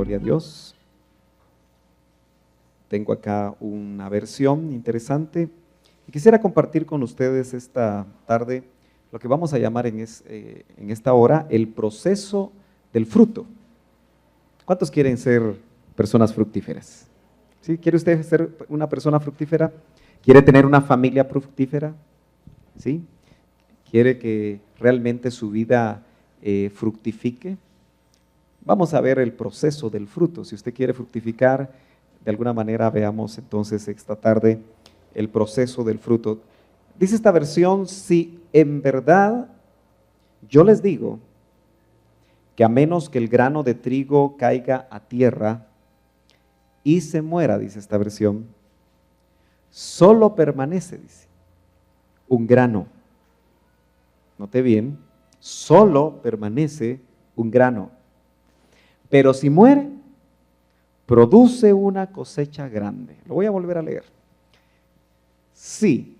gloria a Dios. Tengo acá una versión interesante y quisiera compartir con ustedes esta tarde lo que vamos a llamar en esta hora el proceso del fruto. ¿Cuántos quieren ser personas fructíferas? ¿Sí? ¿Quiere usted ser una persona fructífera? ¿Quiere tener una familia fructífera? ¿Sí? ¿Quiere que realmente su vida fructifique? Vamos a ver el proceso del fruto. Si usted quiere fructificar, de alguna manera veamos entonces esta tarde el proceso del fruto. Dice esta versión: si en verdad yo les digo que a menos que el grano de trigo caiga a tierra y se muera, dice esta versión, solo permanece, dice, un grano. Note bien, solo permanece un grano. Pero si muere, produce una cosecha grande. Lo voy a volver a leer. Sí,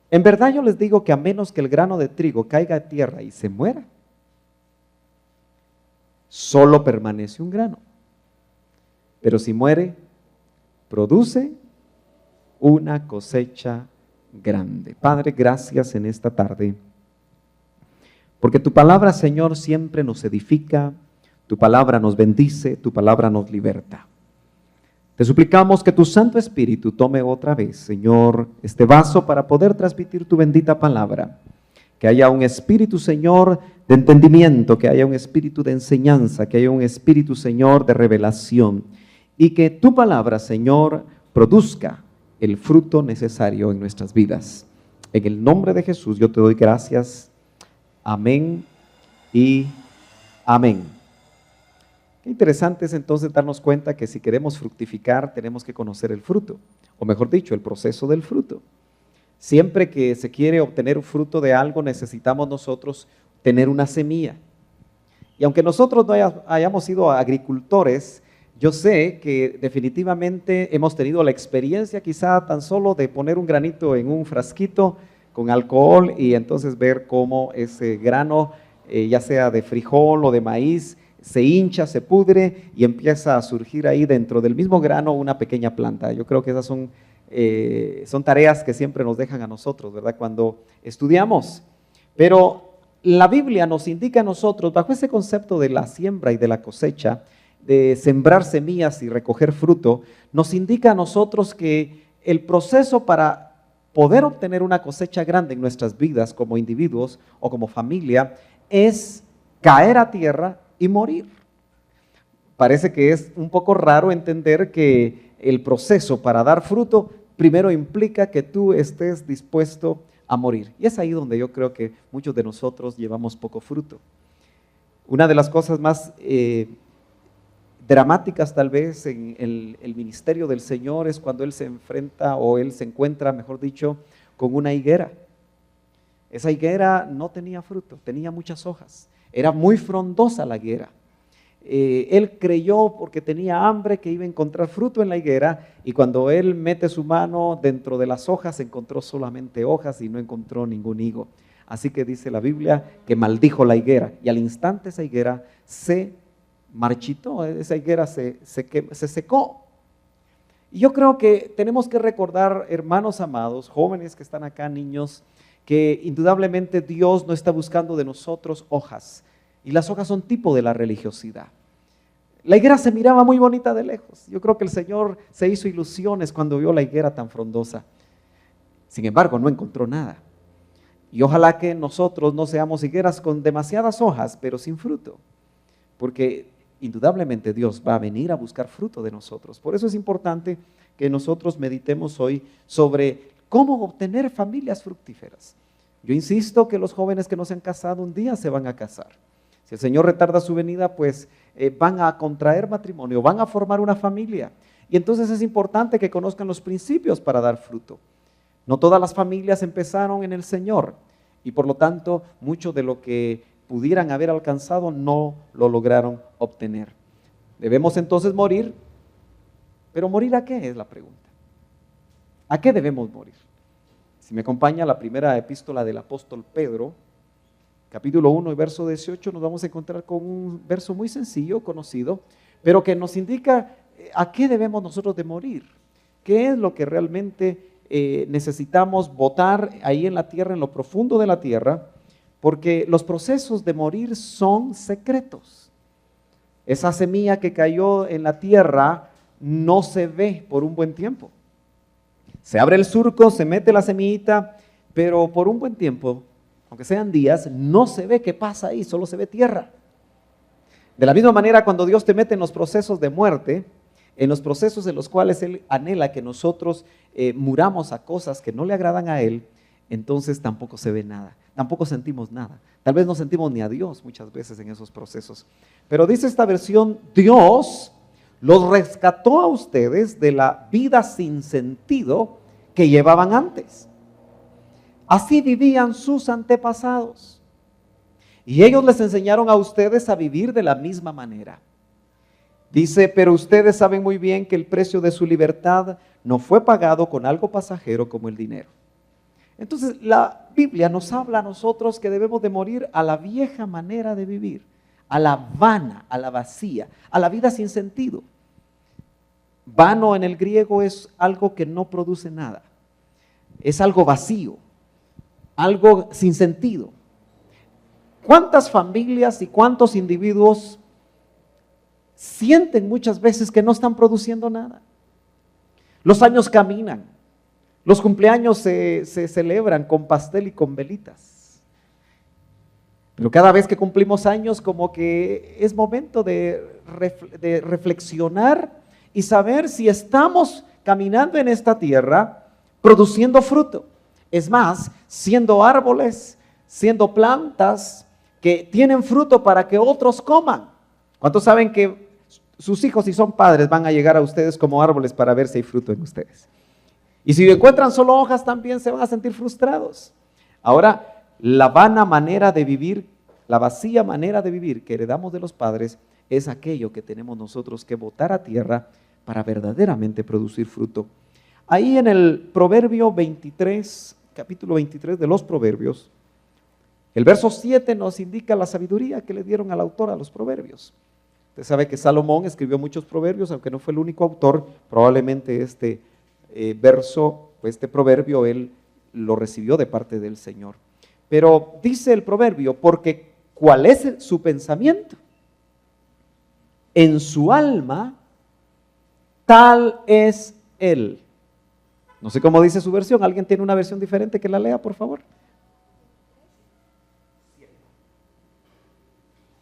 en verdad yo les digo que a menos que el grano de trigo caiga a tierra y se muera, solo permanece un grano. Pero si muere, produce una cosecha grande. Padre, gracias en esta tarde, porque tu palabra, Señor, siempre nos edifica, tu palabra nos bendice, tu palabra nos liberta. Te suplicamos que tu Santo Espíritu tome otra vez, Señor, este vaso para poder transmitir tu bendita palabra. Que haya un espíritu, Señor, de entendimiento, que haya un espíritu de enseñanza, que haya un espíritu, Señor, de revelación. Y que tu palabra, Señor, produzca el fruto necesario en nuestras vidas. En el nombre de Jesús yo te doy gracias. Amén y amén. Qué interesante es entonces darnos cuenta que si queremos fructificar tenemos que conocer el fruto, o mejor dicho, el proceso del fruto. Siempre que se quiere obtener un fruto de algo necesitamos nosotros tener una semilla. Y aunque nosotros no hayamos sido agricultores, yo sé que definitivamente hemos tenido la experiencia quizá tan solo de poner un granito en un frasquito con alcohol y entonces ver cómo ese grano, ya sea de frijol o de maíz, se hincha, se pudre y empieza a surgir ahí dentro del mismo grano una pequeña planta. Yo creo que esas son tareas que siempre nos dejan a nosotros, ¿verdad? Cuando estudiamos. Pero la Biblia nos indica a nosotros, bajo ese concepto de la siembra y de la cosecha, de sembrar semillas y recoger fruto, nos indica a nosotros que el proceso para poder obtener una cosecha grande en nuestras vidas como individuos o como familia es caer a tierra y morir. Parece que es un poco raro entender que el proceso para dar fruto primero implica que tú estés dispuesto a morir. Y es ahí donde yo creo que muchos de nosotros llevamos poco fruto. Una de las cosas más dramáticas tal vez en el ministerio del Señor es cuando Él se enfrenta o Él se encuentra, mejor dicho, con una higuera. Esa higuera no tenía fruto, tenía muchas hojas, era muy frondosa la higuera. Él creyó porque tenía hambre que iba a encontrar fruto en la higuera y cuando Él mete su mano dentro de las hojas encontró solamente hojas y no encontró ningún higo. Así que dice la Biblia que maldijo la higuera y al instante esa higuera se marchitó, esa higuera se secó. Y yo creo que tenemos que recordar, hermanos amados, jóvenes que están acá, niños, que indudablemente Dios no está buscando de nosotros hojas, y las hojas son tipo de la religiosidad. La higuera se miraba muy bonita de lejos, yo creo que el Señor se hizo ilusiones cuando vio la higuera tan frondosa, sin embargo no encontró nada. Y ojalá que nosotros no seamos higueras con demasiadas hojas, pero sin fruto, porque indudablemente Dios va a venir a buscar fruto de nosotros. Por eso es importante que nosotros meditemos hoy sobre cómo obtener familias fructíferas. Yo insisto que los jóvenes que no se han casado un día se van a casar. Si el Señor retarda su venida, pues van a contraer matrimonio, van a formar una familia. Y entonces es importante que conozcan los principios para dar fruto. No todas las familias empezaron en el Señor y por lo tanto mucho de lo que pudieran haber alcanzado no lo lograron obtener. Debemos entonces morir, pero ¿morir a qué es la pregunta? ¿A qué debemos morir? Si me acompaña la primera epístola del apóstol Pedro, capítulo 1 y verso 18, nos vamos a encontrar con un verso muy sencillo, conocido, pero que nos indica a qué debemos nosotros de morir, qué es lo que realmente necesitamos botar ahí en la tierra, en lo profundo de la tierra, porque los procesos de morir son secretos. Esa semilla que cayó en la tierra no se ve por un buen tiempo. Se abre el surco, se mete la semillita, pero por un buen tiempo, aunque sean días, no se ve qué pasa ahí, solo se ve tierra. De la misma manera, cuando Dios te mete en los procesos de muerte, en los procesos en los cuales Él anhela que nosotros muramos a cosas que no le agradan a Él, entonces tampoco se ve nada, tampoco sentimos nada. Tal vez no sentimos ni a Dios muchas veces en esos procesos. Pero dice esta versión, Dios los rescató a ustedes de la vida sin sentido que llevaban antes. Así vivían sus antepasados. Y ellos les enseñaron a ustedes a vivir de la misma manera. Dice, pero ustedes saben muy bien que el precio de su libertad no fue pagado con algo pasajero como el dinero. Entonces la Biblia nos habla a nosotros que debemos de morir a la vieja manera de vivir, a la vana, a la vacía, a la vida sin sentido. Vano en el griego es algo que no produce nada, es algo vacío, algo sin sentido. ¿Cuántas familias y cuántos individuos sienten muchas veces que no están produciendo nada? Los años caminan, los cumpleaños se celebran con pastel y con velitas, pero cada vez que cumplimos años como que es momento de reflexionar y saber si estamos caminando en esta tierra produciendo fruto. Es más, siendo árboles, siendo plantas que tienen fruto para que otros coman. ¿Cuántos saben que sus hijos, si son padres, van a llegar a ustedes como árboles para ver si hay fruto en ustedes? Y si encuentran solo hojas, también se van a sentir frustrados. Ahora, la vana manera de vivir, la vacía manera de vivir que heredamos de los padres, es aquello que tenemos nosotros que botar a tierra para verdaderamente producir fruto. Ahí en el Proverbio 23, capítulo 23 de los Proverbios, el verso 7 nos indica la sabiduría que le dieron al autor a los proverbios. Usted sabe que Salomón escribió muchos proverbios, aunque no fue el único autor. Probablemente este este proverbio, él lo recibió de parte del Señor. Pero dice el proverbio, porque ¿cuál es su pensamiento? En su alma, tal es él. No sé cómo dice su versión. ¿Alguien tiene una versión diferente que la lea, por favor?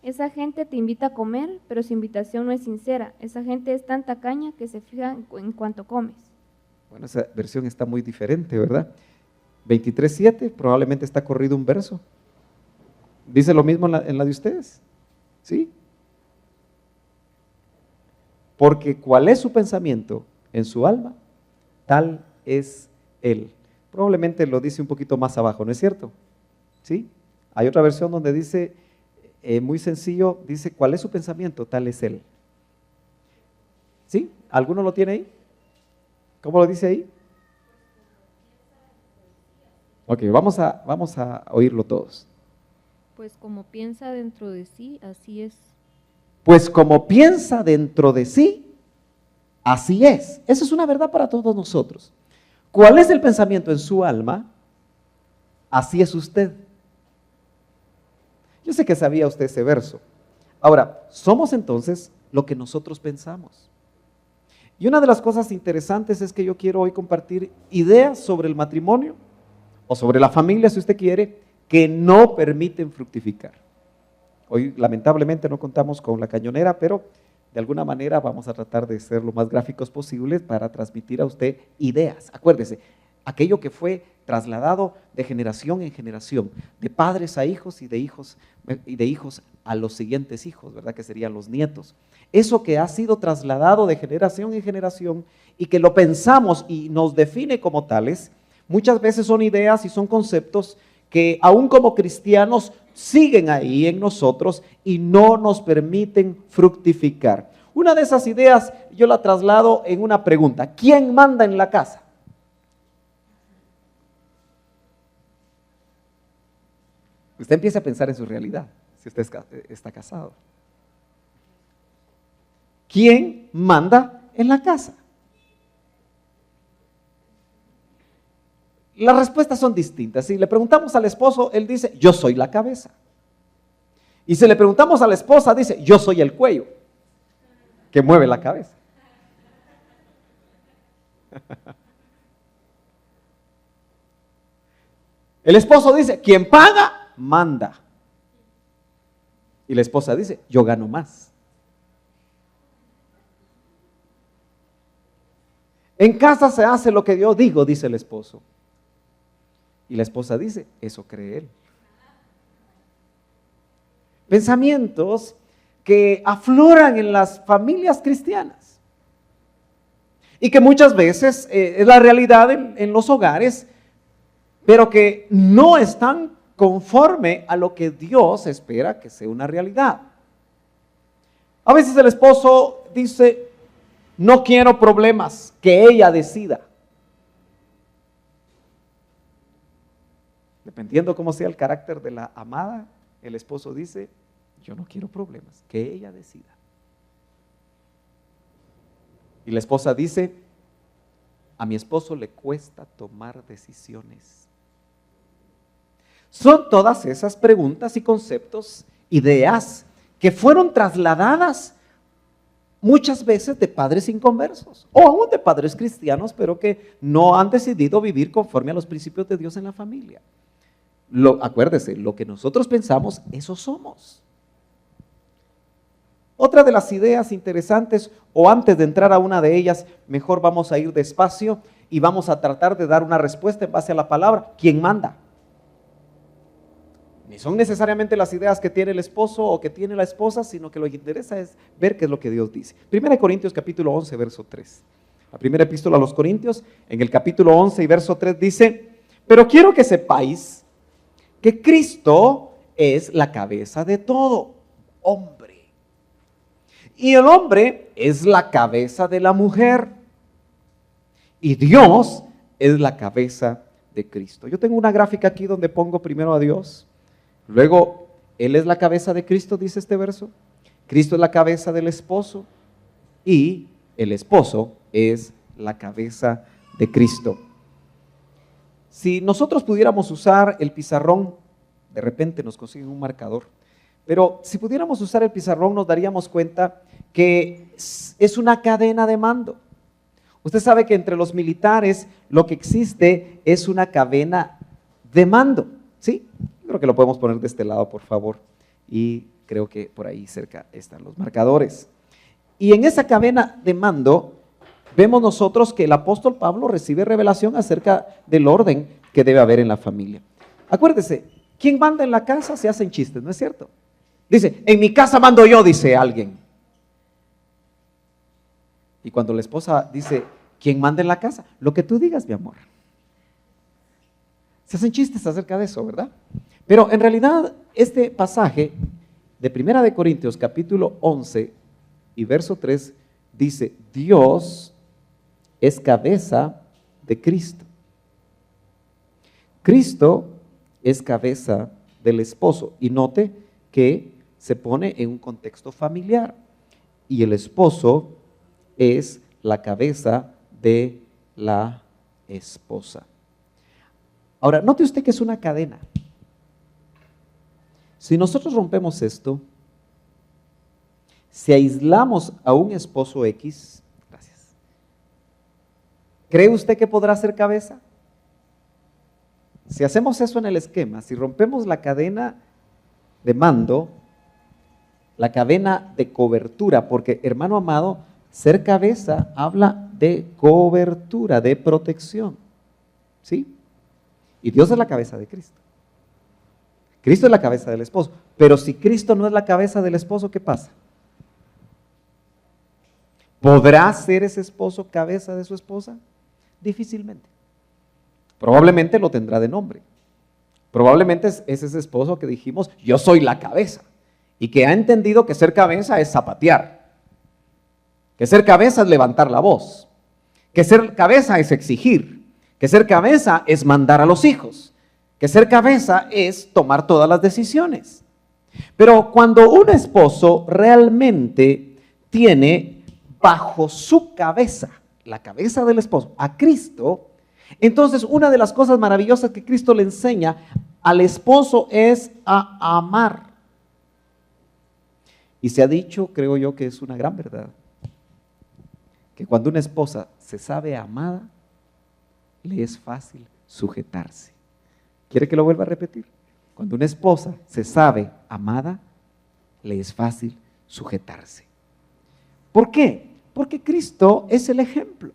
Esa gente te invita a comer, pero su invitación no es sincera. Esa gente es tan tacaña que se fija en cuanto comes. Bueno, esa versión está muy diferente, ¿verdad? 23:7, probablemente está corrido un verso. ¿Dice lo mismo en la de ustedes? ¿Sí? Porque ¿cuál es su pensamiento en su alma? Tal es él. Probablemente lo dice un poquito más abajo, ¿no es cierto? ¿Sí? Hay otra versión donde dice, muy sencillo, dice, ¿cuál es su pensamiento? Tal es él. ¿Sí? ¿Alguno lo tiene ahí? ¿Cómo lo dice ahí? Ok, vamos a oírlo todos. Pues como piensa dentro de sí, así es. Pues como piensa dentro de sí, así es. Esa es una verdad para todos nosotros. ¿Cuál es el pensamiento en su alma? Así es usted. Yo sé que sabía usted ese verso. Ahora, somos entonces lo que nosotros pensamos. Y una de las cosas interesantes es que yo quiero hoy compartir ideas sobre el matrimonio o sobre la familia, si usted quiere, que no permiten fructificar. Hoy lamentablemente no contamos con la cañonera, pero de alguna manera vamos a tratar de ser lo más gráficos posibles para transmitir a usted ideas. Acuérdese, aquello que fue trasladado de generación en generación, de padres a hijos y de hijos a los siguientes hijos, ¿verdad? Que serían los nietos. Eso que ha sido trasladado de generación en generación y que lo pensamos y nos define como tales, muchas veces son ideas y son conceptos que aún como cristianos siguen ahí en nosotros y no nos permiten fructificar. Una de esas ideas yo la traslado en una pregunta: ¿quién manda en la casa? Usted empieza a pensar en su realidad, si usted está casado. ¿quién manda en la casa? Las respuestas son distintas. Si le preguntamos al esposo, él dice, yo soy la cabeza. Y si le preguntamos a la esposa, dice, yo soy el cuello que mueve la cabeza. El esposo dice, quien paga, manda. Y la esposa dice, yo gano más. En casa se hace lo que yo digo, dice el esposo. Y la esposa dice, eso cree él. Pensamientos que afloran en las familias cristianas y que muchas veces es la realidad en los hogares, pero que no están conforme a lo que Dios espera que sea una realidad. A veces el esposo dice, no quiero problemas, que ella decida. Dependiendo cómo sea el carácter de la amada, el esposo dice, yo no quiero problemas, que ella decida. Y la esposa dice, a mi esposo le cuesta tomar decisiones. Son todas esas preguntas y conceptos, ideas que fueron trasladadas muchas veces de padres inconversos o aún de padres cristianos, pero que no han decidido vivir conforme a los principios de Dios en la familia. Acuérdese, lo que nosotros pensamos, eso somos. Otra de las ideas interesantes, o antes de entrar a una de ellas, mejor vamos a ir despacio y vamos a tratar de dar una respuesta en base a la palabra. ¿Quién manda? Ni son necesariamente las ideas que tiene el esposo o que tiene la esposa, sino que lo que interesa es ver qué es lo que Dios dice. 1 Corintios capítulo 11, verso 3. La primera epístola a los Corintios, en el capítulo 11 y verso 3 dice, pero quiero que sepáis que Cristo es la cabeza de todo hombre. Y el hombre es la cabeza de la mujer. Y Dios es la cabeza de Cristo. Yo tengo una gráfica aquí donde pongo primero a Dios. Luego, Él es la cabeza de Cristo, dice este verso. Cristo es la cabeza del esposo. Y el esposo es la cabeza de Cristo. Si nosotros pudiéramos usar el pizarrón, de repente nos consiguen un marcador, pero si pudiéramos usar el pizarrón nos daríamos cuenta que es una cadena de mando. Usted sabe que entre los militares lo que existe es una cadena de mando, ¿sí? Creo que lo podemos poner de este lado, por favor, y creo que por ahí cerca están los marcadores. Y en esa cadena de mando vemos nosotros que el apóstol Pablo recibe revelación acerca del orden que debe haber en la familia. Acuérdese, ¿quién manda en la casa? Se hacen chistes, ¿no es cierto? Dice, en mi casa mando yo, dice alguien. Y cuando la esposa dice, ¿quién manda en la casa? Lo que tú digas, mi amor. Se hacen chistes acerca de eso, ¿verdad? Pero en realidad este pasaje de 1 Corintios capítulo 11 y verso 3 dice, Dios es cabeza de Cristo. Cristo es cabeza del esposo. Y note que se pone en un contexto familiar. Y el esposo es la cabeza de la esposa. Ahora, note usted que es una cadena. Si nosotros rompemos esto, si aislamos a un esposo X, gracias, ¿cree usted que podrá ser cabeza? Si hacemos eso en el esquema, si rompemos la cadena de mando, la cadena de cobertura, porque hermano amado, ser cabeza habla de cobertura, de protección, ¿sí? Y Dios es la cabeza de Cristo. Cristo es la cabeza del esposo, pero si Cristo no es la cabeza del esposo, ¿qué pasa? ¿Podrá ser ese esposo cabeza de su esposa? Difícilmente. Probablemente lo tendrá de nombre. Probablemente es ese esposo que dijimos, yo soy la cabeza, y que ha entendido que ser cabeza es zapatear, que ser cabeza es levantar la voz, que ser cabeza es exigir, que ser cabeza es mandar a los hijos, que ser cabeza es tomar todas las decisiones. Pero cuando un esposo realmente tiene bajo su cabeza, la cabeza del esposo, a Cristo, entonces una de las cosas maravillosas que Cristo le enseña al esposo es a amar. Y se ha dicho, creo yo, que es una gran verdad, que cuando una esposa se sabe amada, le es fácil sujetarse. ¿Quiere que lo vuelva a repetir? Cuando una esposa se sabe amada, le es fácil sujetarse. ¿Por qué? Porque Cristo es el ejemplo.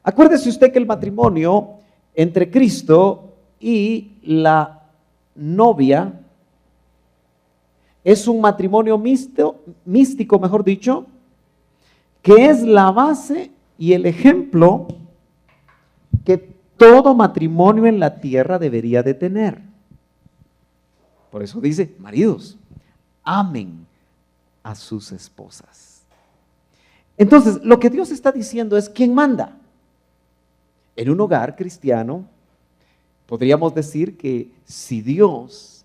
Acuérdese usted que el matrimonio entre Cristo y la novia es un matrimonio místico, mejor dicho, que es la base y el ejemplo que todo matrimonio en la tierra debería de tener. Por eso dice, maridos, amen a sus esposas. Entonces, lo que Dios está diciendo es, ¿quién manda? En un hogar cristiano, podríamos decir que si Dios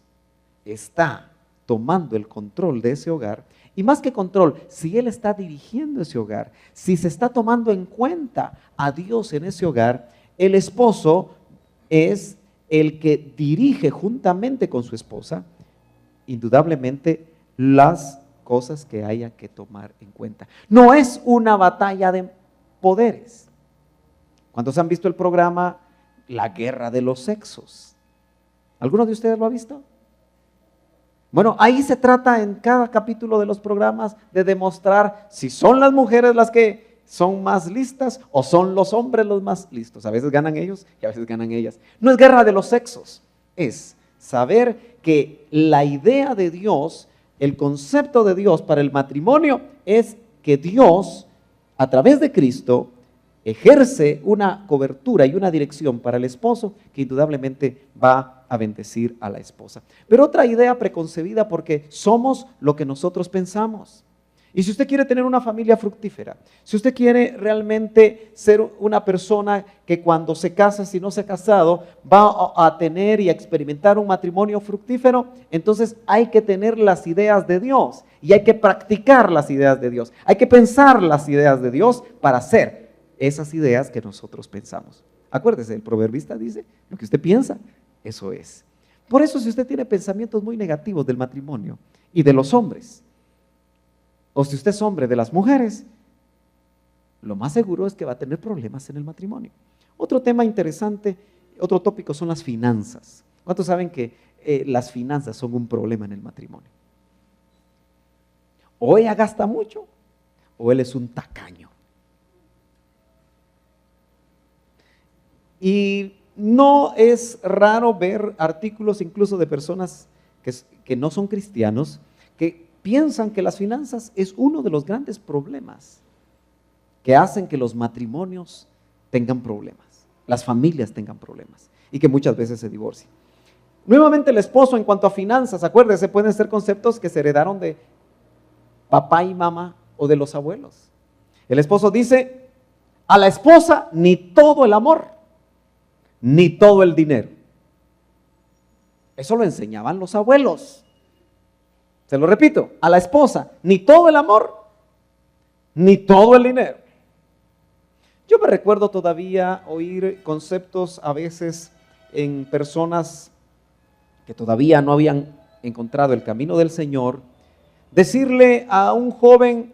está tomando el control de ese hogar, y más que control, si Él está dirigiendo ese hogar, si se está tomando en cuenta a Dios en ese hogar, el esposo es el que dirige juntamente con su esposa, indudablemente, las cosas que haya que tomar en cuenta. No es una batalla de poderes. ¿Cuántos han visto el programa La Guerra de los Sexos? ¿Alguno de ustedes lo ha visto? Bueno, ahí se trata en cada capítulo de los programas de demostrar si son las mujeres las que son más listas o son los hombres los más listos. A veces ganan ellos y a veces ganan ellas. No es guerra de los sexos, es saber que la idea de Dios, el concepto de Dios para el matrimonio es que Dios, a través de Cristo, ejerce una cobertura y una dirección para el esposo que indudablemente va a bendecir a la esposa. Pero otra idea preconcebida, porque somos lo que nosotros pensamos. Y si usted quiere tener una familia fructífera, si usted quiere realmente ser una persona que cuando se casa, si no se ha casado, va a tener y a experimentar un matrimonio fructífero, entonces hay que tener las ideas de Dios y hay que practicar las ideas de Dios. Hay que pensar las ideas de Dios para ser esas ideas que nosotros pensamos. Acuérdese, el proverbista dice, lo que usted piensa, eso es. Por eso, si usted tiene pensamientos muy negativos del matrimonio y de los hombres, o si usted es hombre de las mujeres, lo más seguro es que va a tener problemas en el matrimonio. Otro tema interesante, otro tópico son las finanzas. ¿Cuántos saben que las finanzas son un problema en el matrimonio? O ella gasta mucho, o él es un tacaño. Y no es raro ver artículos incluso de personas que no son cristianos, que piensan que las finanzas es uno de los grandes problemas que hacen que los matrimonios tengan problemas, las familias tengan problemas y que muchas veces se divorcien. Nuevamente el esposo en cuanto a finanzas, acuérdese, pueden ser conceptos que se heredaron de papá y mamá o de los abuelos. El esposo dice, a la esposa ni todo el amor, ni todo el dinero. Eso lo enseñaban los abuelos. Se lo repito, a la esposa, ni todo el amor, ni todo el dinero. Yo me recuerdo todavía oír conceptos a veces en personas que todavía no habían encontrado el camino del Señor, decirle a un joven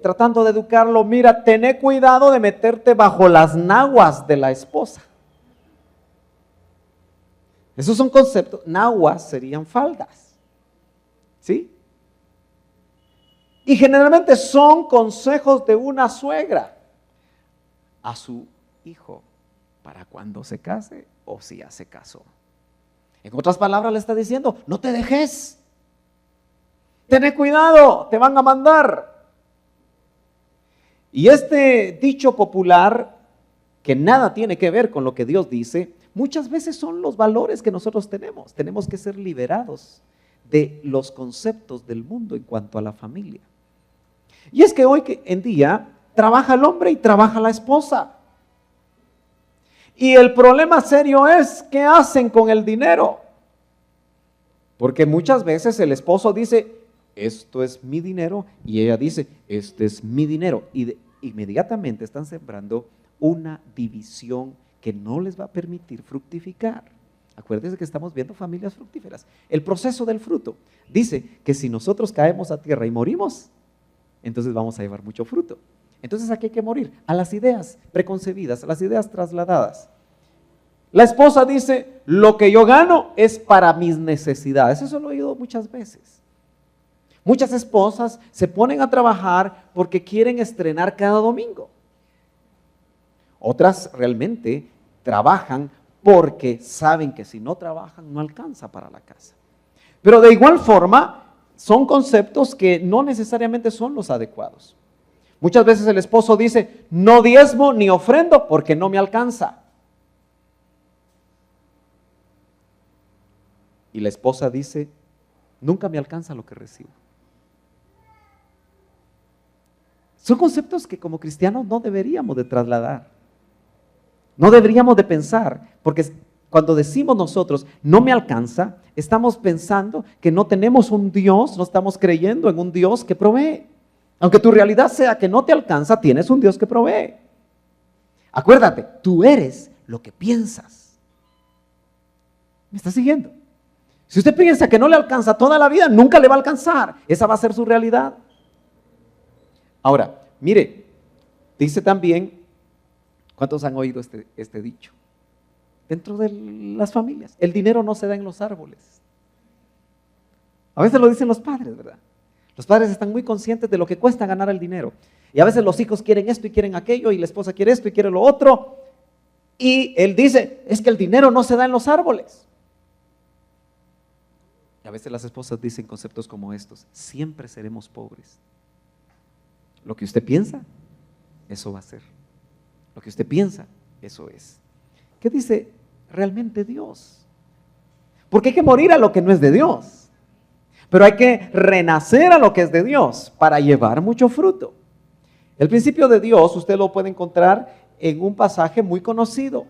tratando de educarlo, mira, tené cuidado de meterte bajo las naguas de la esposa. Esos son conceptos, naguas serían faldas, ¿sí? Y generalmente son consejos de una suegra a su hijo para cuando se case o si ya se casó. En otras palabras le está diciendo, no te dejes, ten cuidado, te van a mandar. Y este dicho popular, que nada tiene que ver con lo que Dios dice, muchas veces son los valores que nosotros tenemos. Tenemos que ser liberados de los conceptos del mundo en cuanto a la familia. Y es que hoy en día trabaja el hombre y trabaja la esposa. Y el problema serio es, ¿qué hacen con el dinero? Porque muchas veces el esposo dice, esto es mi dinero, y ella dice, este es mi dinero, y inmediatamente están sembrando una división que no les va a permitir fructificar. Acuérdense que estamos viendo familias fructíferas. El proceso del fruto dice que si nosotros caemos a tierra y morimos, entonces vamos a llevar mucho fruto. Entonces, ¿a qué hay que morir? A las ideas preconcebidas, a las ideas trasladadas. La esposa dice, lo que yo gano es para mis necesidades. Eso lo he oído muchas veces. Muchas esposas se ponen a trabajar porque quieren estrenar cada domingo. Otras realmente trabajan porque saben que si no trabajan no alcanza para la casa. Pero de igual forma, son conceptos que no necesariamente son los adecuados. Muchas veces el esposo dice, no diezmo ni ofrendo porque no me alcanza. Y la esposa dice, nunca me alcanza lo que recibo. Son conceptos que como cristianos no deberíamos de trasladar. No deberíamos de pensar, porque cuando decimos nosotros, no me alcanza, estamos pensando que no tenemos un Dios, no estamos creyendo en un Dios que provee. Aunque tu realidad sea que no te alcanza, tienes un Dios que provee. Acuérdate, tú eres lo que piensas. ¿Me estás siguiendo? Si usted piensa que no le alcanza toda la vida, nunca le va a alcanzar. Esa va a ser su realidad. Ahora, mire, dice también, ¿cuántos han oído este dicho? Dentro de las familias, el dinero no se da en los árboles. A veces lo dicen los padres, ¿verdad? Los padres están muy conscientes de lo que cuesta ganar el dinero. Y a veces los hijos quieren esto y quieren aquello, y la esposa quiere esto y quiere lo otro. Y él dice, es que el dinero no se da en los árboles. Y a veces las esposas dicen conceptos como estos, siempre seremos pobres. Lo que usted piensa, eso va a ser. Lo que usted piensa, eso es. ¿Qué dice realmente Dios? Porque hay que morir a lo que no es de Dios. Pero hay que renacer a lo que es de Dios para llevar mucho fruto. El principio de Dios usted lo puede encontrar en un pasaje muy conocido.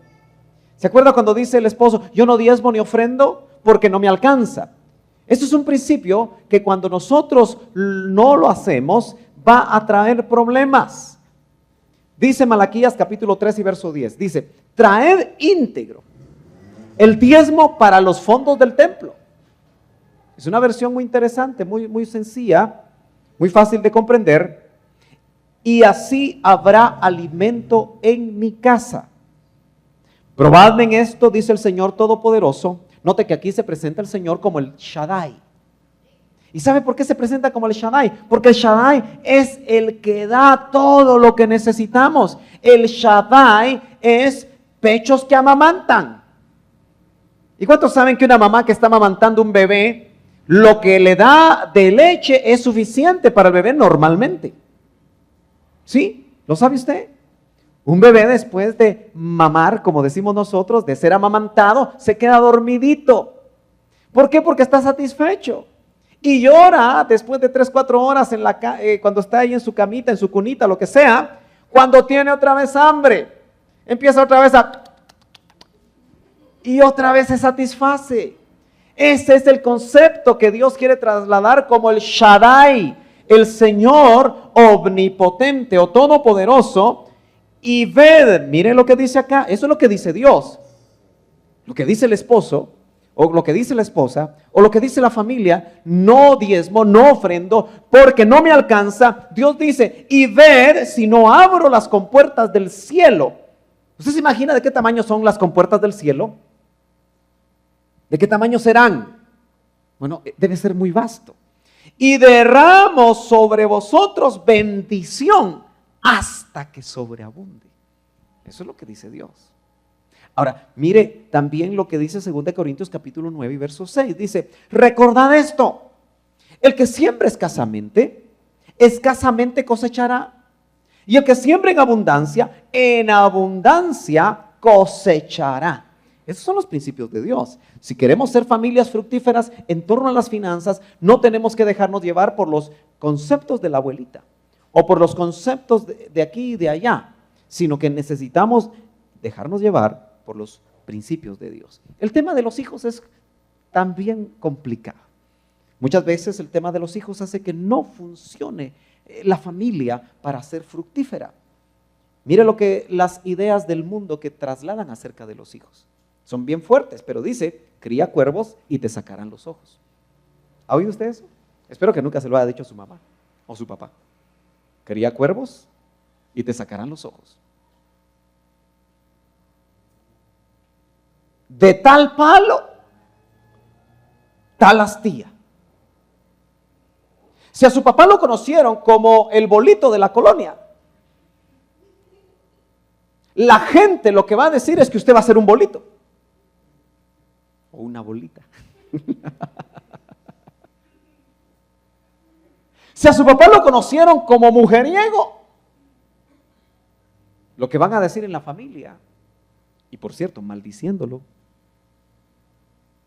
¿Se acuerda cuando dice el esposo, yo no diezmo ni ofrendo porque no me alcanza? Esto es un principio que cuando nosotros no lo hacemos va a traer problemas. Dice Malaquías capítulo 3 y verso 10, dice, traed íntegro el diezmo para los fondos del templo. Es una versión muy interesante, muy sencilla, muy fácil de comprender. Y así habrá alimento en mi casa. Probadme en esto, dice el Señor Todopoderoso. Note que aquí se presenta el Señor como el Shaddai. ¿Y sabe por qué se presenta como el Shaddai? Porque el Shaddai es el que da todo lo que necesitamos. El Shaddai es pechos que amamantan. ¿Y cuántos saben que una mamá que está amamantando un bebé, lo que le da de leche es suficiente para el bebé normalmente? ¿Sí? ¿Lo sabe usted? Un bebé después de mamar, como decimos nosotros, de ser amamantado, se queda dormidito. ¿Por qué? Porque está satisfecho. Y llora después de 3-4 horas cuando está ahí en su camita, en su cunita, lo que sea, cuando tiene otra vez hambre. Empieza otra vez y otra vez se satisface. Ese es el concepto que Dios quiere trasladar como el Shaddai, el Señor omnipotente o todopoderoso. Y ved, miren lo que dice acá, eso es lo que dice Dios. Lo que dice el esposo, o lo que dice la esposa, o lo que dice la familia, no diezmo, no ofrendo, porque no me alcanza. Dios dice, y ver si no abro las compuertas del cielo. ¿Usted se imagina de qué tamaño son las compuertas del cielo? ¿De qué tamaño serán? Bueno, debe ser muy vasto. Y derramo sobre vosotros bendición hasta que sobreabunde. Eso es lo que dice Dios. Ahora, mire también lo que dice 2 Corintios capítulo 9 y verso 6. Dice, recordad esto, el que siembra escasamente cosechará. Y el que siembra en abundancia cosechará. Esos son los principios de Dios. Si queremos ser familias fructíferas en torno a las finanzas, no tenemos que dejarnos llevar por los conceptos de la abuelita o por los conceptos de aquí y de allá, sino que necesitamos dejarnos llevar por los principios de Dios. El tema de los hijos es también complicado, Muchas veces el tema de los hijos hace que no funcione la familia para ser fructífera. Mire lo que las ideas del mundo que trasladan acerca de los hijos. Son bien fuertes, pero dice, cría cuervos y te sacarán los ojos. ¿Ha oído usted eso? Espero que nunca se lo haya dicho a su mamá o su papá. Cría cuervos y te sacarán los ojos. De tal palo, tal astilla. Si a su papá lo conocieron como el bolito de la colonia, la gente lo que va a decir es que usted va a ser un bolito o una bolita. Si a su papá lo conocieron como mujeriego, lo que van a decir en la familia, y por cierto, maldiciéndolo,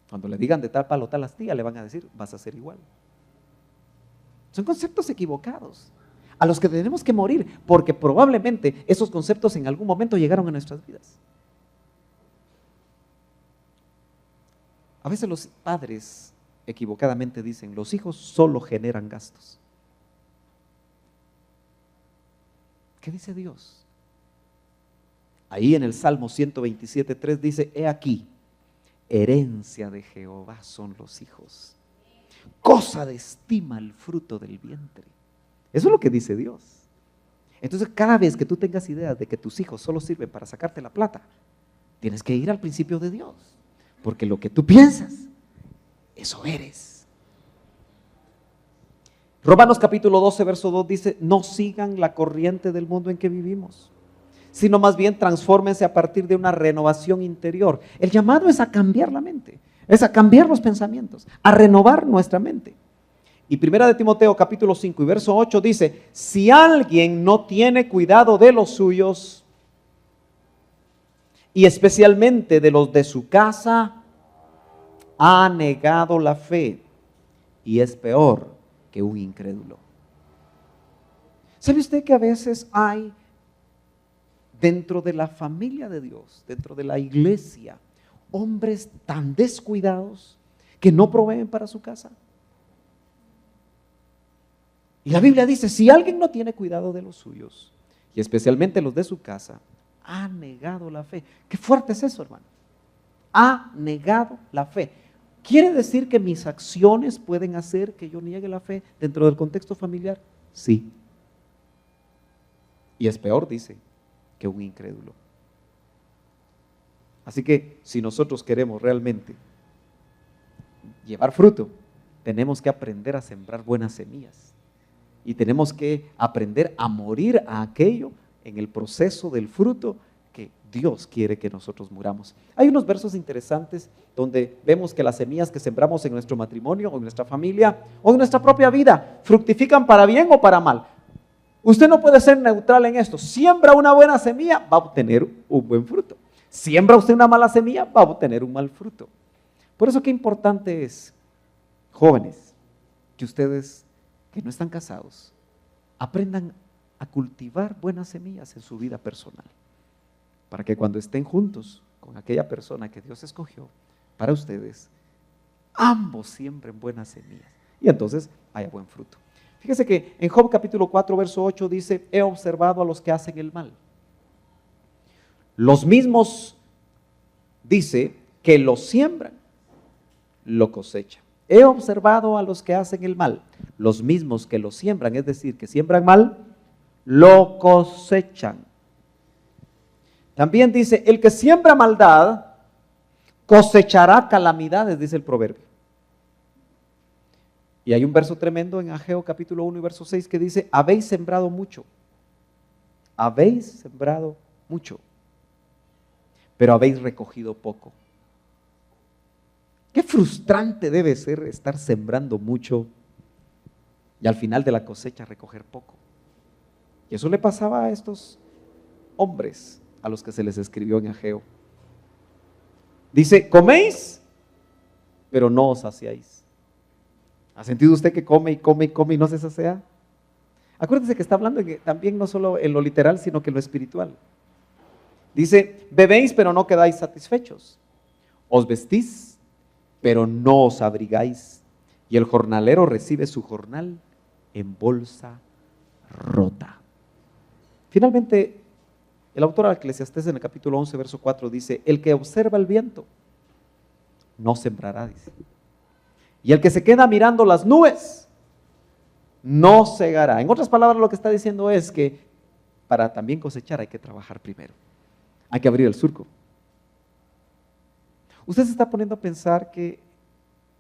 cuando le digan de tal palo, tal astilla, le van a decir, vas a ser igual. Son conceptos equivocados a los que tenemos que morir, porque probablemente esos conceptos en algún momento llegaron a nuestras vidas. A veces los padres equivocadamente dicen, los hijos solo generan gastos. ¿Qué dice Dios? Ahí en el Salmo 127:3 dice, he aquí, herencia de Jehová son los hijos, cosa de estima el fruto del vientre. Eso es lo que dice Dios. Entonces, cada vez que tú tengas idea de que tus hijos solo sirven para sacarte la plata, tienes que ir al principio de Dios, porque lo que tú piensas, eso eres. Romanos capítulo 12, verso 2 dice, no sigan la corriente del mundo en que vivimos, sino más bien transfórmense a partir de una renovación interior. El llamado es a cambiar la mente, es a cambiar los pensamientos, a renovar nuestra mente. Y primera de Timoteo capítulo 5 y verso 8 dice, si alguien no tiene cuidado de los suyos, y especialmente de los de su casa, ha negado la fe y es peor que un incrédulo. ¿Sabe usted que a veces hay dentro de la familia de Dios, dentro de la iglesia, hombres tan descuidados que no proveen para su casa? Y la Biblia dice, si alguien no tiene cuidado de los suyos, y especialmente los de su casa, ha negado la fe. Qué fuerte es eso, hermano. Ha negado la fe. ¿Quiere decir que mis acciones pueden hacer que yo niegue la fe dentro del contexto familiar? Sí. Y es peor, dice, que un incrédulo. Así que si nosotros queremos realmente llevar fruto, tenemos que aprender a sembrar buenas semillas. Y tenemos que aprender a morir a aquello en el proceso del fruto que Dios quiere que nosotros muramos. Hay unos versos interesantes donde vemos que las semillas que sembramos en nuestro matrimonio o en nuestra familia o en nuestra propia vida fructifican para bien o para mal. Usted no puede ser neutral en esto. Siembra una buena semilla, va a obtener un buen fruto. Siembra usted una mala semilla, va a obtener un mal fruto. Por eso qué importante es, jóvenes, que ustedes que no están casados, aprendan a cultivar buenas semillas en su vida personal, para que cuando estén juntos con aquella persona que Dios escogió para ustedes, ambos siembren buenas semillas y entonces haya buen fruto. Fíjese que en Job capítulo 4, verso 8 dice, he observado a los que hacen el mal. Los mismos, dice, que lo siembran, lo cosechan. He observado a los que hacen el mal, los mismos que lo siembran, es decir, que siembran mal, lo cosechan. También dice, el que siembra maldad, cosechará calamidades, dice el proverbio. Y hay un verso tremendo en Ageo capítulo 1 y verso 6 que dice, habéis sembrado mucho, pero habéis recogido poco. Qué frustrante debe ser estar sembrando mucho y al final de la cosecha recoger poco. Y eso le pasaba a estos hombres a los que se les escribió en Ageo. Dice, coméis, pero no os saciáis. ¿Ha sentido usted que come y come y come y no se sacia? Acuérdese que está hablando también no solo en lo literal, sino que en lo espiritual. Dice, bebéis, pero no quedáis satisfechos. Os vestís, pero no os abrigáis. y el jornalero recibe su jornal en bolsa rota. Finalmente, el autor de Eclesiastés en el capítulo 11, verso 4 dice, el que observa el viento no sembrará, dice. Y el que se queda mirando las nubes no segará. En otras palabras, lo que está diciendo es que para también cosechar hay que trabajar primero. Hay que abrir el surco. Usted se está poniendo a pensar que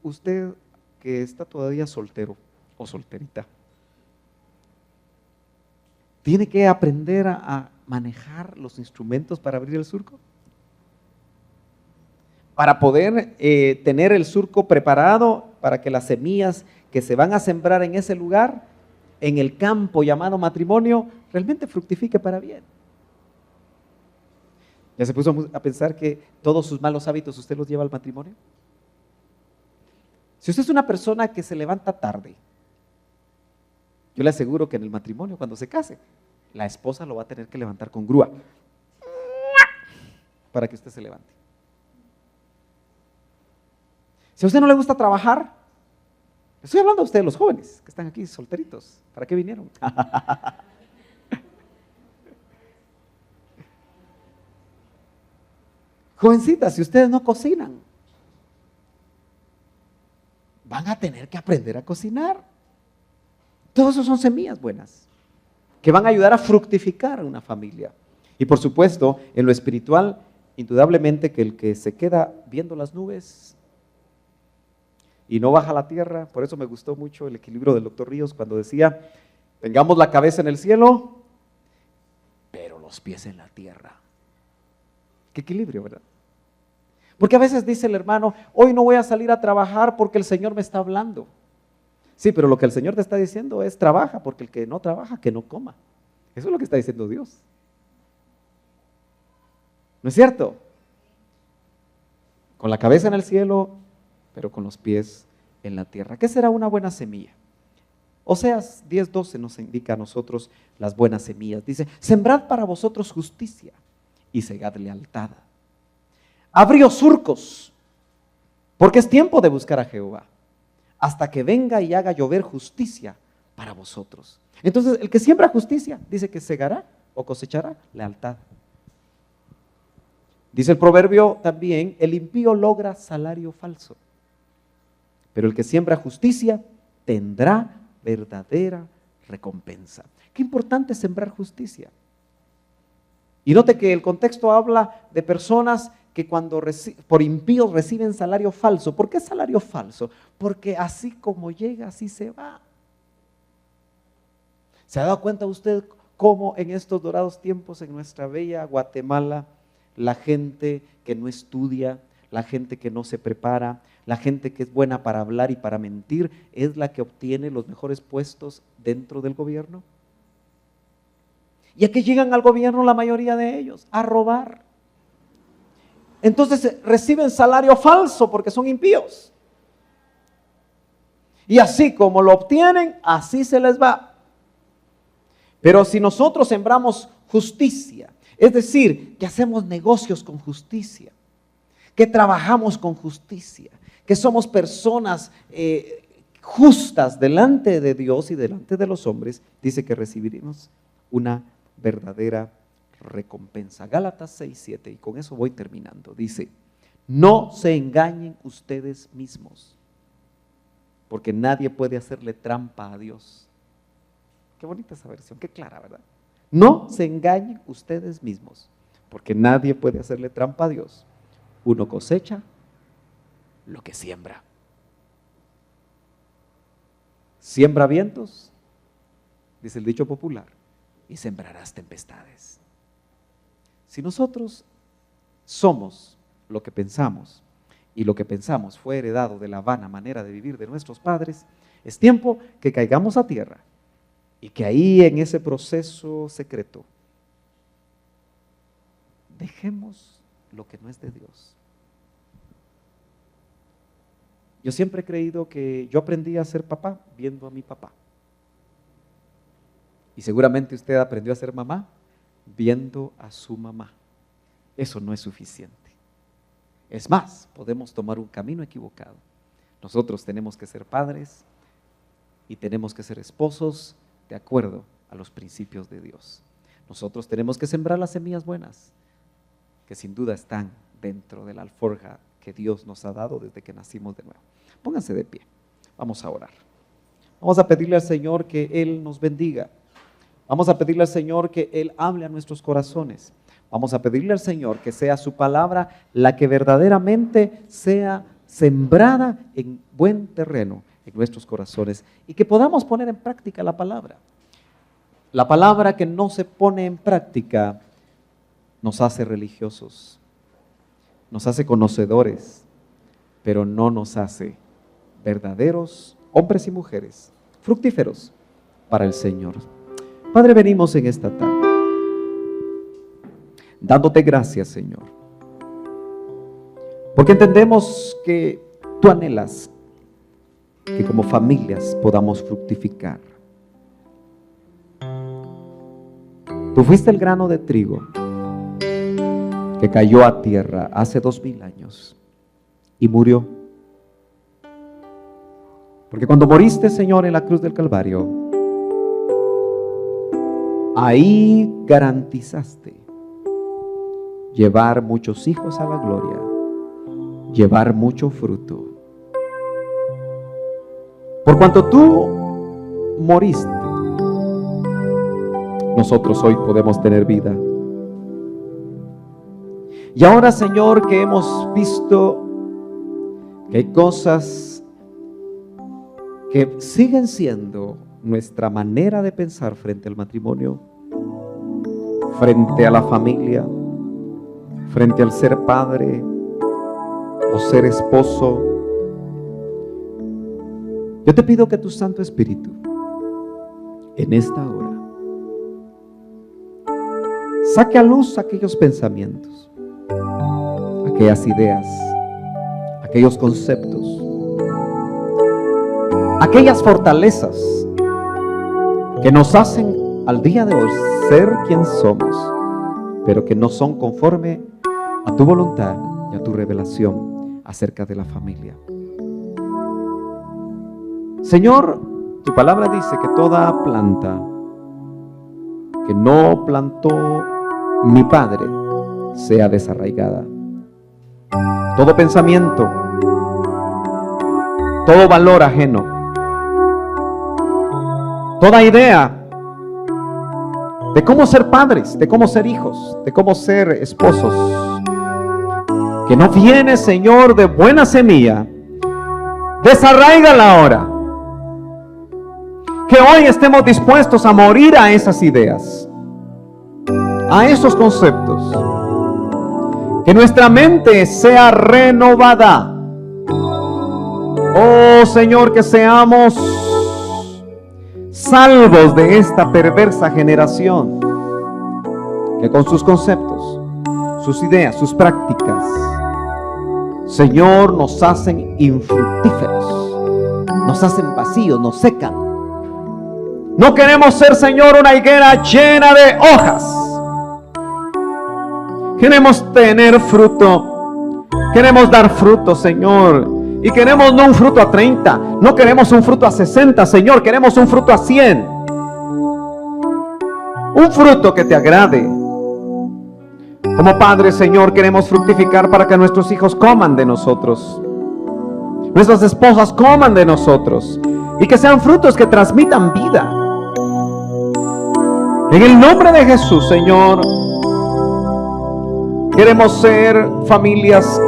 usted que está todavía soltero o solterita, tiene que aprender a manejar los instrumentos para abrir el surco. Para poder tener el surco preparado para que las semillas que se van a sembrar en ese lugar, en el campo llamado matrimonio, realmente fructifique para bien. ¿Ya se puso a pensar que todos sus malos hábitos usted los lleva al matrimonio? Si usted es una persona que se levanta tarde, yo le aseguro que en el matrimonio, cuando se case, la esposa lo va a tener que levantar con grúa para que usted se levante. Si a usted no le gusta trabajar, estoy hablando a ustedes, los jóvenes que están aquí solteritos, ¿para qué vinieron? Jovencitas, si ustedes no cocinan, van a tener que aprender a cocinar. Todo eso son semillas buenas que van a ayudar a fructificar a una familia. Y por supuesto, en lo espiritual, indudablemente que el que se queda viendo las nubes y no baja a la tierra, por eso me gustó mucho el equilibrio del doctor Ríos cuando decía, tengamos la cabeza en el cielo, pero los pies en la tierra. Qué equilibrio, ¿verdad? Porque a veces dice el hermano, hoy no voy a salir a trabajar porque el Señor me está hablando. Sí, pero lo que el Señor te está diciendo es trabaja, porque el que no trabaja, que no coma. Eso es lo que está diciendo Dios. ¿No es cierto? Con la cabeza en el cielo, pero con los pies en la tierra. ¿Qué será una buena semilla? Oseas 10:12 nos indica a nosotros las buenas semillas. Dice, sembrad para vosotros justicia y segad lealtad. Abríos surcos, porque es tiempo de buscar a Jehová, hasta que venga y haga llover justicia para vosotros. Entonces, el que siembra justicia, dice que segará o cosechará lealtad. Dice el proverbio también, el impío logra salario falso, pero el que siembra justicia tendrá verdadera recompensa. Qué importante es sembrar justicia. Y note que el contexto habla de personas que cuando por impíos reciben salario falso. ¿Por qué salario falso? Porque así como llega, así se va. ¿Se ha dado cuenta usted cómo en estos dorados tiempos en nuestra bella Guatemala, la gente que no estudia, la gente que no se prepara, la gente que es buena para hablar y para mentir, es la que obtiene los mejores puestos dentro del gobierno? ¿Y a qué llegan al gobierno la mayoría de ellos? A robar. Entonces reciben salario falso porque son impíos. Y así como lo obtienen, así se les va. Pero si nosotros sembramos justicia, es decir, que hacemos negocios con justicia, que trabajamos con justicia, que somos personas justas delante de Dios y delante de los hombres, dice que recibiremos una verdadera recompensa. Gálatas 6:7, y con eso voy terminando. Dice, no se engañen ustedes mismos, porque nadie puede hacerle trampa a Dios. Qué bonita esa versión, qué clara, ¿verdad? No se engañen ustedes mismos, porque nadie puede hacerle trampa a Dios. Uno cosecha lo que siembra. Siembra vientos, dice el dicho popular, y sembrarás tempestades. Si nosotros somos lo que pensamos y lo que pensamos fue heredado de la vana manera de vivir de nuestros padres, es tiempo que caigamos a tierra y que ahí en ese proceso secreto dejemos lo que no es de Dios. Yo siempre he creído que yo aprendí a ser papá viendo a mi papá. Y seguramente usted aprendió a ser mamá viendo a su mamá. Eso no es suficiente. Es más, podemos tomar un camino equivocado. Nosotros tenemos que ser padres y tenemos que ser esposos de acuerdo a los principios de Dios. Nosotros tenemos que sembrar las semillas buenas, que sin duda están dentro de la alforja que Dios nos ha dado desde que nacimos de nuevo. Pónganse de pie, vamos a orar. Vamos a pedirle al Señor que Él nos bendiga. Vamos a pedirle al Señor que Él hable a nuestros corazones. Vamos a pedirle al Señor que sea su palabra la que verdaderamente sea sembrada en buen terreno en nuestros corazones y que podamos poner en práctica la palabra. La palabra que no se pone en práctica nos hace religiosos, nos hace conocedores, pero no nos hace verdaderos hombres y mujeres fructíferos para el Señor. Padre, venimos en esta tarde dándote gracias, Señor, porque entendemos que tú anhelas que como familias podamos fructificar. Tú fuiste el grano de trigo que cayó a tierra hace 2000 años y murió. Porque cuando moriste, Señor, en la cruz del Calvario, ahí garantizaste llevar muchos hijos a la gloria, llevar mucho fruto. Por cuanto tú moriste, nosotros hoy podemos tener vida. Y ahora, Señor, que hemos visto que hay cosas que siguen siendo nuestra manera de pensar frente al matrimonio, frente a la familia, frente al ser padre o ser esposo, yo te pido que tu Santo Espíritu en esta hora saque a luz aquellos pensamientos, aquellas ideas, aquellos conceptos, aquellas fortalezas que nos hacen al día de hoy ser quien somos, pero que no son conforme a tu voluntad y a tu revelación acerca de la familia. Señor, tu palabra dice que toda planta que no plantó mi Padre sea desarraigada. Todo pensamiento, todo valor ajeno, toda idea de cómo ser padres, de cómo ser hijos, de cómo ser esposos, que no viene, Señor, de buena semilla, desarráigala ahora. Que hoy estemos dispuestos a morir a esas ideas, a esos conceptos. Que nuestra mente sea renovada. Oh Señor, que seamos salvos de esta perversa generación, que con sus conceptos, sus ideas, sus prácticas, Señor, nos hacen infructíferos, nos hacen vacíos, nos secan. No queremos ser, Señor, una higuera llena de hojas. Queremos tener fruto. Queremos dar fruto, Señor. Y queremos no un fruto a 30. No queremos un fruto a 60, Señor. Queremos un fruto a 100. Un fruto que te agrade. Como Padre, Señor, queremos fructificar para que nuestros hijos coman de nosotros. Nuestras esposas coman de nosotros. Y que sean frutos que transmitan vida. En el nombre de Jesús, Señor, queremos ser familias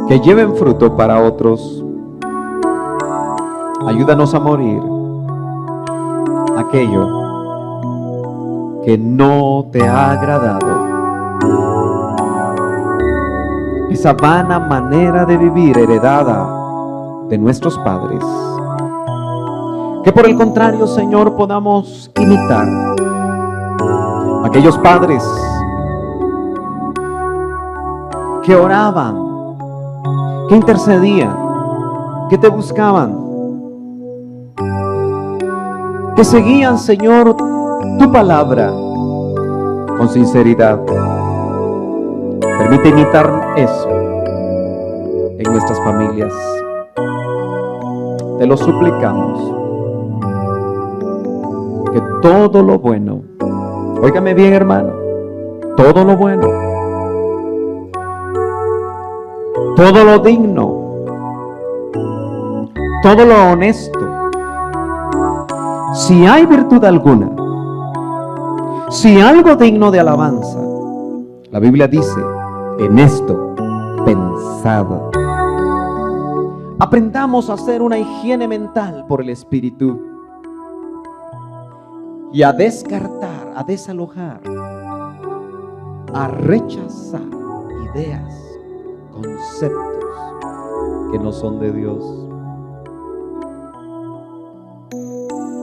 que lleven fruto para otros. Ayúdanos a morir aquello que no te ha agradado. Esa vana manera de vivir heredada de nuestros padres. Que por el contrario, Señor, podamos imitar aquellos padres que oraban, que intercedían, que te buscaban, que seguían, Señor, tu palabra con sinceridad. Permite imitar eso en nuestras familias. te lo suplicamos, que todo lo bueno, óigame bien, hermano, todo lo bueno, todo lo digno, todo lo honesto, si hay virtud alguna, si algo digno de alabanza, la Biblia dice, en esto pensad. Aprendamos a hacer una higiene mental por el Espíritu y a descartar, a desalojar, a rechazar ideas, conceptos que no son de Dios.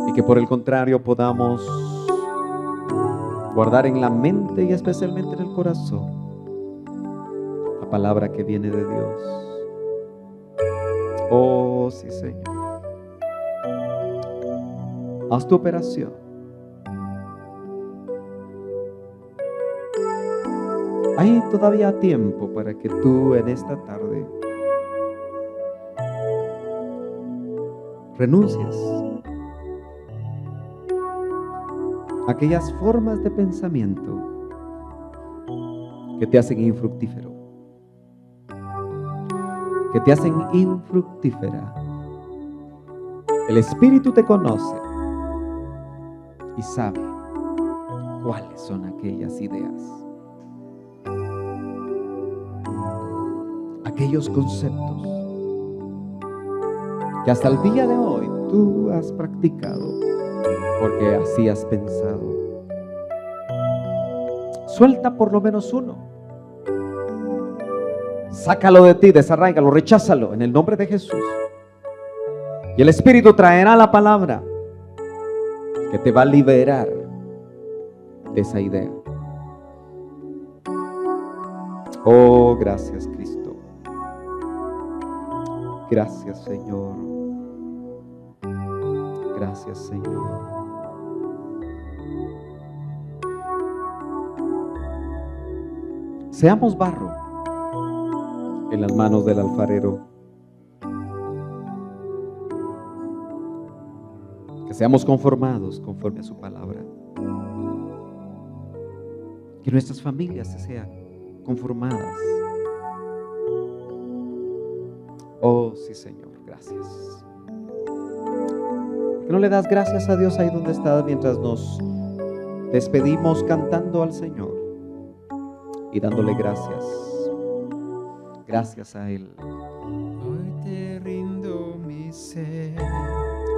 Y que por el contrario podamos guardar en la mente y especialmente en el corazón la palabra que viene de Dios. Oh, sí, Señor. Haz tu operación. Hay todavía tiempo para que tú en esta tarde renuncies a aquellas formas de pensamiento que te hacen infructífero, que te hacen infructífera. El Espíritu te conoce y sabe cuáles son aquellas ideas, aquellos conceptos que hasta el día de hoy tú has practicado porque así has pensado. Suelta por lo menos uno. Sácalo de ti, desarráigalo, recházalo en el nombre de Jesús. Y el Espíritu traerá la palabra que te va a liberar de esa idea. Oh, gracias, Cristo. Gracias, Señor. Gracias, Señor. Seamos barro en las manos del alfarero. Que seamos conformados conforme a su palabra. Que nuestras familias sean conformadas. Oh, sí, Señor, gracias. ¿Que no le das gracias a Dios ahí donde estás mientras nos despedimos cantando al Señor y dándole gracias? Gracias a Él. Hoy te rindo mi ser,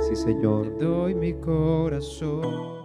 Sí, Señor. te doy mi corazón.